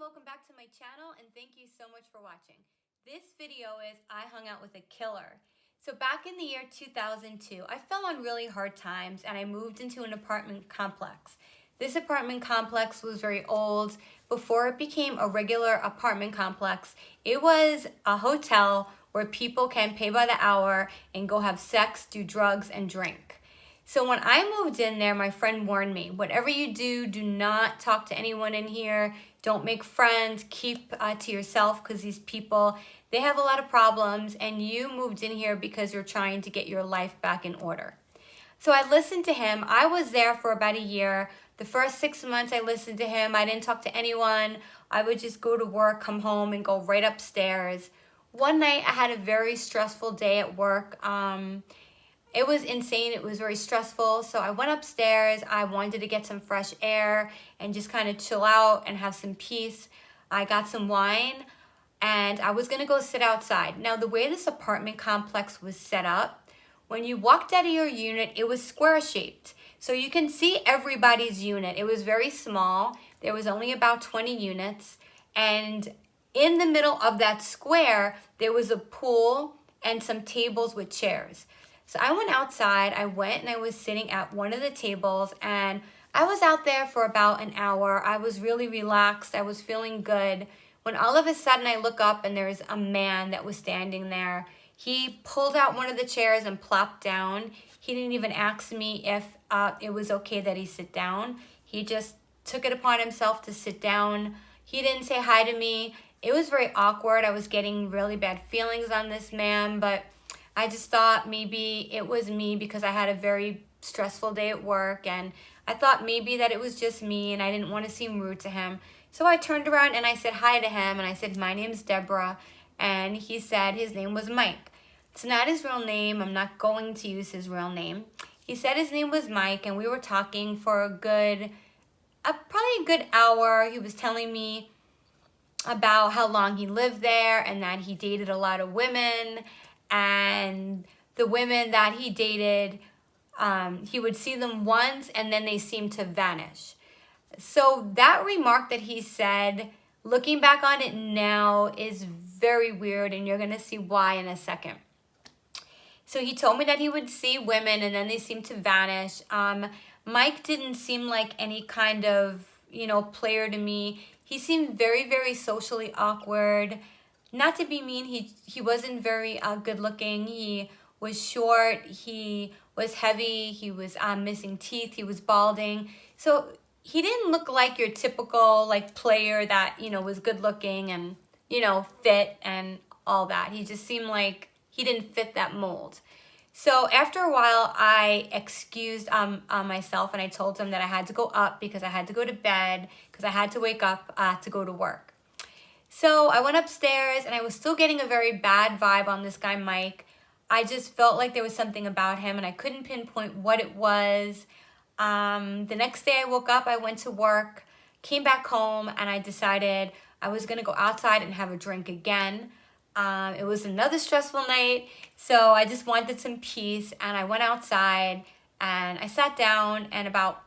welcome back to my channel and thank you so much for watching. This video is I hung out with a killer. So back in the year 2002, I fell on really hard times and I moved into an apartment complex. This apartment complex was very old. Before it became a regular apartment complex, it was a hotel where people can pay by the hour and go have sex, do drugs, and drink. So when I moved in there, my friend warned me, whatever you do, do not talk to anyone in here. Don't make friends, keep to yourself because these people, they have a lot of problems and you moved in here because you're trying to get your life back in order. So I listened to him. I was there for about a year. The first 6 months I listened to him. I didn't talk to anyone. I would just go to work, come home, and go right upstairs. One night I had a very stressful day at work. It was insane. It was very stressful. So I went upstairs. I wanted to get some fresh air and just kind of chill out and have some peace. I got some wine and I was going to go sit outside. Now, the way this apartment complex was set up, when you walked out of your unit, it was square shaped. So you can see everybody's unit. It was very small. There was only about 20 units. And in the middle of that square, there was a pool and some tables with chairs. So I went outside, I went and I was sitting at one of the tables and I was out there for about an hour. I was really relaxed, I was feeling good. When all of a sudden I look up and there's a man that was standing there. He pulled out one of the chairs and plopped down. He didn't even ask me if it was okay that he sit down. He just took it upon himself to sit down. He didn't say hi to me. It was very awkward. I was getting really bad feelings on this man, but I just thought maybe it was me because I had a very stressful day at work and I thought maybe that it was just me and I didn't want to seem rude to him. So I turned around and I said hi to him and I said, my name's Deborah, and he said his name was Mike. It's not his real name. I'm not going to use his real name. He said his name was Mike and we were talking for probably a good hour. He was telling me about how long he lived there and that he dated a lot of women. And the women that he dated, he would see them once and then they seemed to vanish. So that remark that he said, looking back on it now, is very weird and you're going to see why in a second. So he told me that he would see women and then they seemed to vanish. Mike didn't seem like any kind of, player to me. He seemed very, very socially awkward. Not to be mean, he wasn't very good looking. He was short, he was heavy, he was missing teeth, he was balding. So he didn't look like your typical player that, was good looking and, fit and all that. He just seemed like he didn't fit that mold. So after a while, I excused myself and I told him that I had to go up because I had to go to bed because I had to wake up to go to work. So I went upstairs and I was still getting a very bad vibe on this guy, Mike. I just felt like there was something about him and I couldn't pinpoint what it was. The next day I woke up, I went to work, came back home, and I decided I was going to go outside and have a drink again. It was another stressful night, so I just wanted some peace and I went outside and I sat down, and about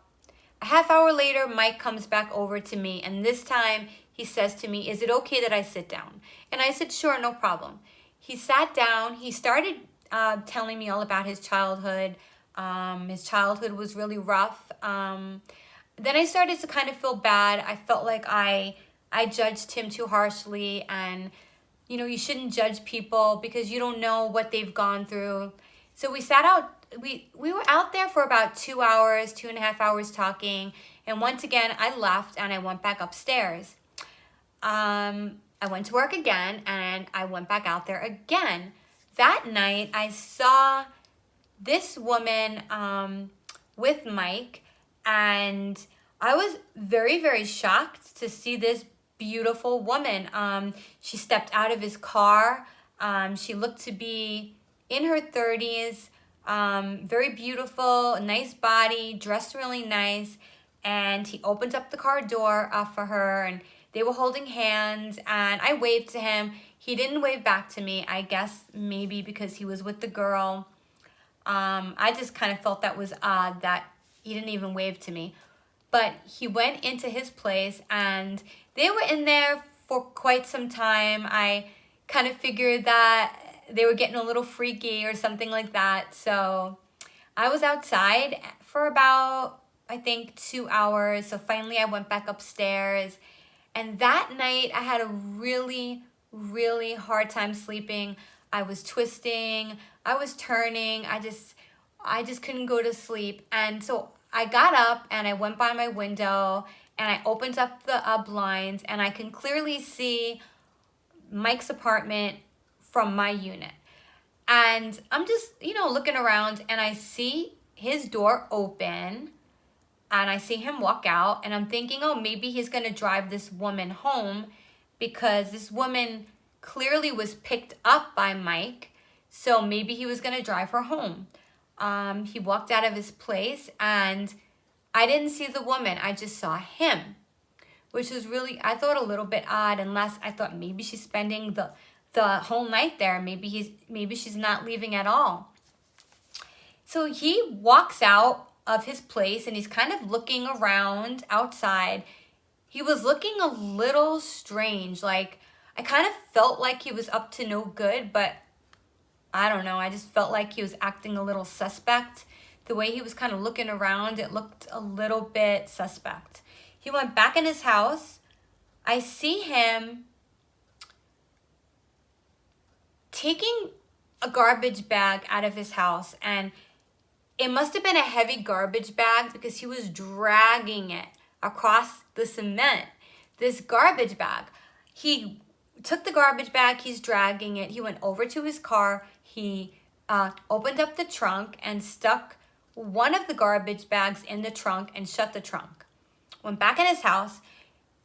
a half hour later, Mike comes back over to me, and this time he says to me, is it okay that I sit down? And I said, sure, no problem. He sat down. He started telling me all about his childhood. His childhood was really rough. Then I started to kind of feel bad. I felt like I judged him too harshly, and you shouldn't judge people because you don't know what they've gone through. So we sat out. We were out there for about 2 hours, 2.5 hours talking. And once again, I left and I went back upstairs. I went to work again and I went back out there again. That night, I saw this woman with Mike, and I was very, very shocked to see this beautiful woman. She stepped out of his car. She looked to be in her 30s. Very beautiful, nice body, dressed really nice, and he opened up the car door for her, and they were holding hands, and I waved to him. He didn't wave back to me, I guess maybe because he was with the girl. I just kind of felt that was odd that he didn't even wave to me. but he went into his place and they were in there for quite some time. I kind of figured that they were getting a little freaky or something like that. So I was outside for about, I think, 2 hours. So finally I went back upstairs. And that night I had a really, really hard time sleeping. I was twisting, I was turning, I just couldn't go to sleep. And so I got up and I went by my window and I opened up the blinds and I can clearly see Mike's apartment from my unit. And I'm just, looking around and I see his door open and I see him walk out and I'm thinking, oh, maybe he's going to drive this woman home because this woman clearly was picked up by Mike. So maybe he was going to drive her home. He walked out of his place and I didn't see the woman. I just saw him, which was really, I thought, a little bit odd, unless I thought maybe she's spending the whole night there. Maybe she's not leaving at all. So he walks out of his place and he's kind of looking around outside. He was looking a little strange. Like, I kind of felt like he was up to no good, but I don't know. I just felt like he was acting a little suspect. The way he was kind of looking around, it looked a little bit suspect. He went back in his house. I see him taking a garbage bag out of his house, and it must have been a heavy garbage bag because he was dragging it across the cement. This garbage bag. He took the garbage bag, he's dragging it. He went over to his car. He opened up the trunk and stuck one of the garbage bags in the trunk and shut the trunk. Went back in his house,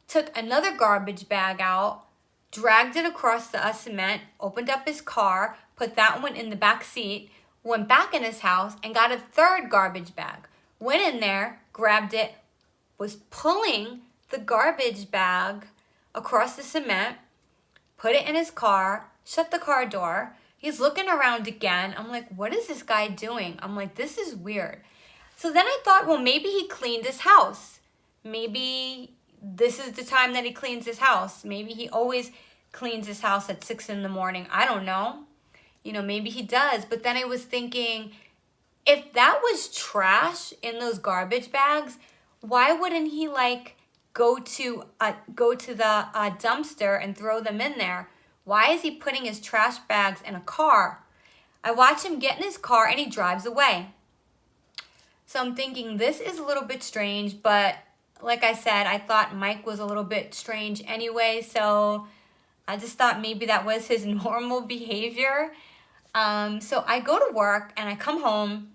took another garbage bag out, dragged it across the cement, opened up his car, put that one in the back seat, went back in his house and got a third garbage bag. Went in there, grabbed it, was pulling the garbage bag across the cement, put it in his car, shut the car door. He's looking around again. I'm like, what is this guy doing? I'm like, this is weird. So then I thought, well, maybe he cleaned his house. Maybe this is the time that he cleans his house. Maybe he always cleans his house at 6 in the morning. I don't know. Maybe he does. But then I was thinking, if that was trash in those garbage bags, why wouldn't he go to the dumpster and throw them in there? Why is he putting his trash bags in a car? I watch him get in his car and he drives away. So I'm thinking this is a little bit strange, but like I said, I thought Mike was a little bit strange anyway, so I just thought maybe that was his normal behavior. So I go to work and I come home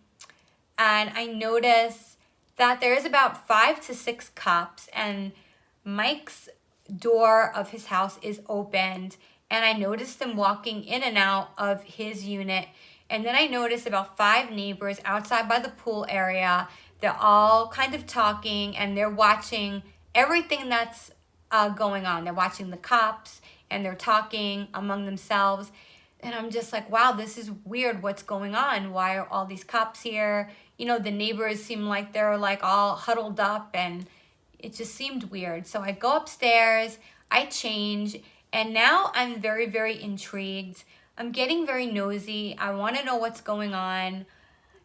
and I notice that there's about 5 to 6 cops and Mike's door of his house is opened, and I noticed them walking in and out of his unit. And then I noticed about 5 neighbors outside by the pool area. They're all kind of talking and they're watching everything that's going on. They're watching the cops and they're talking among themselves. And I'm just like, wow, this is weird. What's going on? Why are all these cops here? The neighbors seem like they're all huddled up, and it just seemed weird. So I go upstairs, I change, and now I'm very, very intrigued. I'm getting very nosy. I want to know what's going on.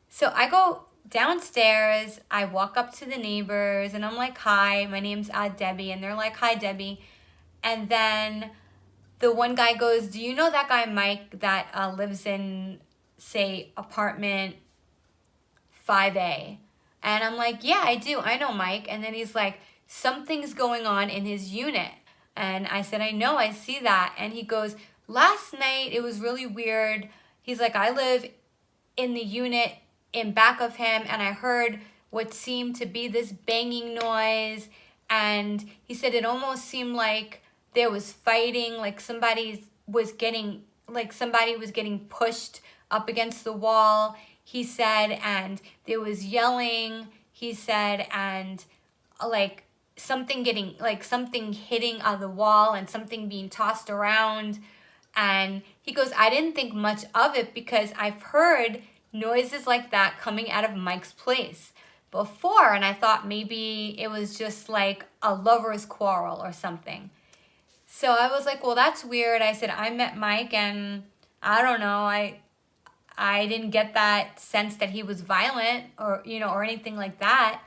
So I go downstairs, I walk up to the neighbors, and I'm like, hi, my name's Debbie. And they're like, hi, Debbie. And then the one guy goes, do you know that guy Mike that lives in, say, apartment 5A? And I'm like, yeah, I do. I know Mike. And then he's like, something's going on in his unit. And I said, I know, I see that. And he goes, last night it was really weird. He's like, I live in the unit in back of him and I heard what seemed to be this banging noise. And he said it almost seemed like there was fighting, like somebody was getting pushed up against the wall, he said, and there was yelling, he said, and something hitting on the wall and something being tossed around. And he goes, I didn't think much of it because I've heard noises like that coming out of Mike's place. before, and I thought maybe it was just like a lover's quarrel or something. So I was like, well, that's weird. I said, I met Mike, and I don't know, I didn't get that sense that he was violent or, or anything like that.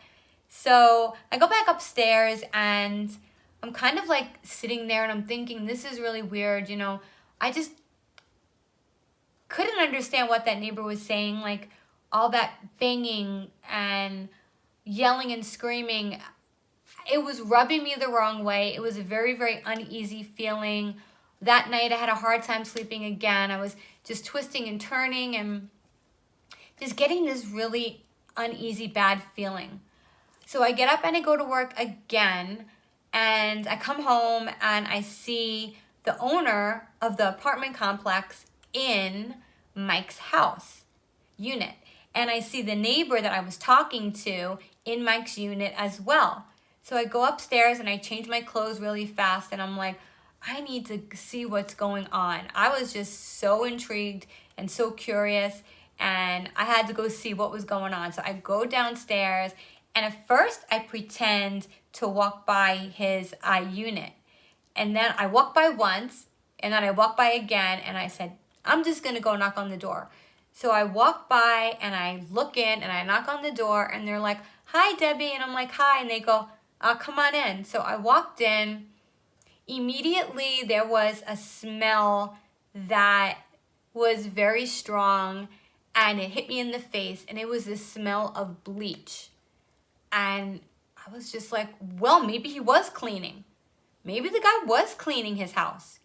So I go back upstairs, and I'm kind of like sitting there, and I'm thinking, this is really weird. I just couldn't understand what that neighbor was saying, like all that banging and yelling and screaming. It was rubbing me the wrong way. It was a very, very uneasy feeling. That night I had a hard time sleeping again. I was just twisting and turning and just getting this really uneasy, bad feeling. So I get up and I go to work again, and I come home and I see the owner of the apartment complex in Mike's house unit. And I see the neighbor that I was talking to in Mike's unit as well. So I go upstairs and I change my clothes really fast, and I'm like, I need to see what's going on. I was just so intrigued and so curious, and I had to go see what was going on. So I go downstairs, and at first I pretend to walk by his unit. And then I walk by once, and then I walk by again, and I said, I'm just gonna go knock on the door. So I walk by and I look in and I knock on the door, and they're like, hi, Debbie. And I'm like, hi. And they go, come on in. So I walked in. Immediately there was a smell that was very strong, and it hit me in the face, and it was the smell of bleach. And I was just like, well, maybe he was cleaning. Maybe the guy was cleaning his house.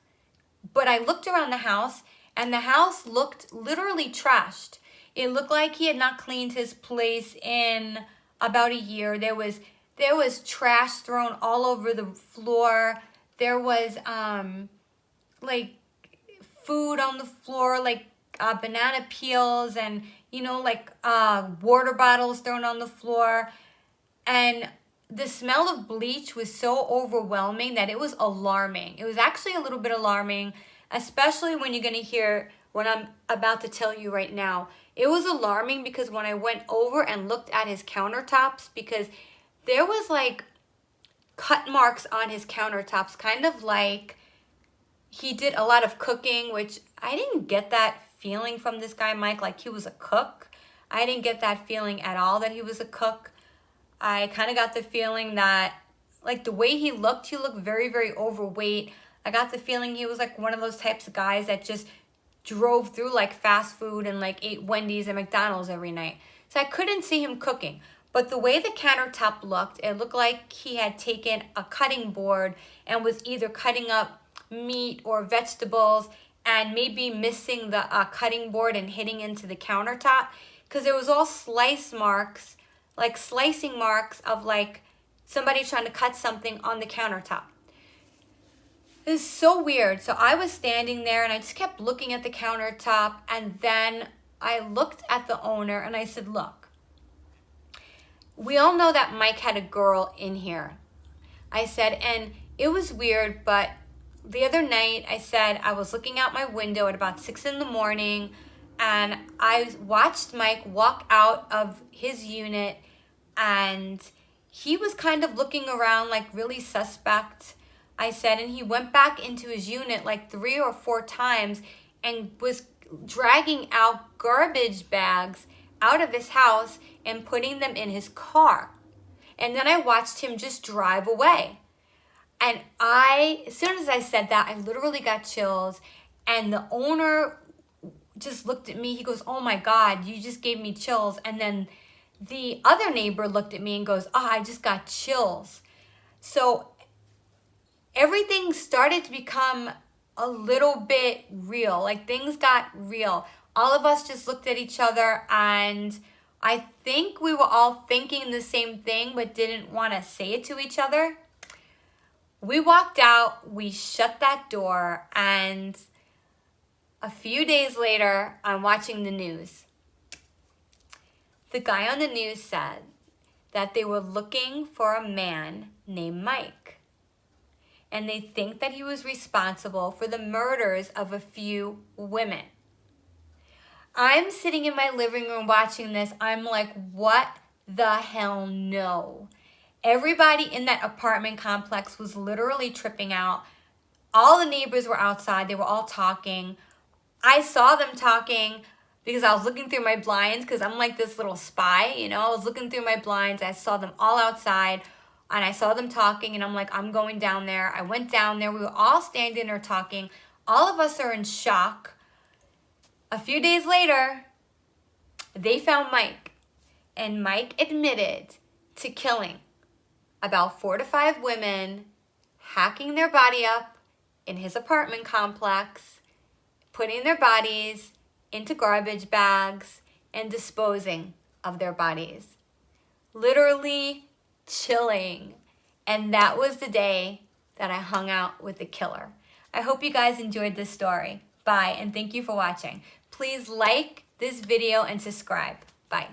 But I looked around the house, and the house looked literally trashed. It looked like he had not cleaned his place in about a year. There was trash thrown all over the floor. There was like food on the floor, like banana peels, and like water bottles thrown on the floor. And the smell of bleach was so overwhelming that it was alarming. It was actually a little bit alarming, especially when you're going to hear what I'm about to tell you right now. It was alarming because when I went over and looked at his countertops, because there was like cut marks on his countertops, kind of like he did a lot of cooking, which I didn't get that feeling from this guy, Mike, like he was a cook. I didn't get that feeling at all that he was a cook. I kind of got the feeling that, like, the way he looked very, very overweight. I got the feeling he was like one of those types of guys that just drove through like fast food and like ate Wendy's and McDonald's every night. So I couldn't see him cooking. But the way the countertop looked, it looked like he had taken a cutting board and was either cutting up meat or vegetables and maybe missing the cutting board and hitting into the countertop, because there was all slice marks, like slicing marks of like somebody trying to cut something on the countertop. It was so weird. So I was standing there and I just kept looking at the countertop, and then I looked at the owner and I said, look, we all know that Mike had a girl in here. I said, and it was weird, but the other night I said I was looking out my window at about 6 in the morning, and I watched Mike walk out of his unit, and he was kind of looking around like really suspect. I said, and he went back into his unit like 3 or 4 times and was dragging out garbage bags out of his house and putting them in his car. And then I watched him just drive away. And as soon as I said that, I literally got chills. And the owner just looked at me. He goes, oh my God, you just gave me chills. And then the other neighbor looked at me and goes, oh, I just got chills. So everything started to become a little bit real. Like, things got real. All of us just looked at each other, and I think we were all thinking the same thing but didn't want to say it to each other. We walked out, we shut that door, and a few days later, I'm watching the news. The guy on the news said that they were looking for a man named Mike, and they think that he was responsible for the murders of a few women. I'm sitting in my living room watching this. I'm like, what the hell no. Everybody in that apartment complex was literally tripping out. All the neighbors were outside. They were all talking. I saw them talking because I was looking through my blinds because I'm like this little spy, you know. I was looking through my blinds. I saw them all outside and I saw them talking and I'm like, I'm going down there. I went down there. We were all standing there talking. All of us are in shock. A few days later, they found Mike. And Mike admitted to killing about 4 to 5 women, hacking their body up in his apartment complex, putting their bodies into garbage bags, and disposing of their bodies. Literally chilling. And that was the day that I hung out with the killer. I hope you guys enjoyed this story. Bye, and thank you for watching. Please like this video and subscribe. Bye.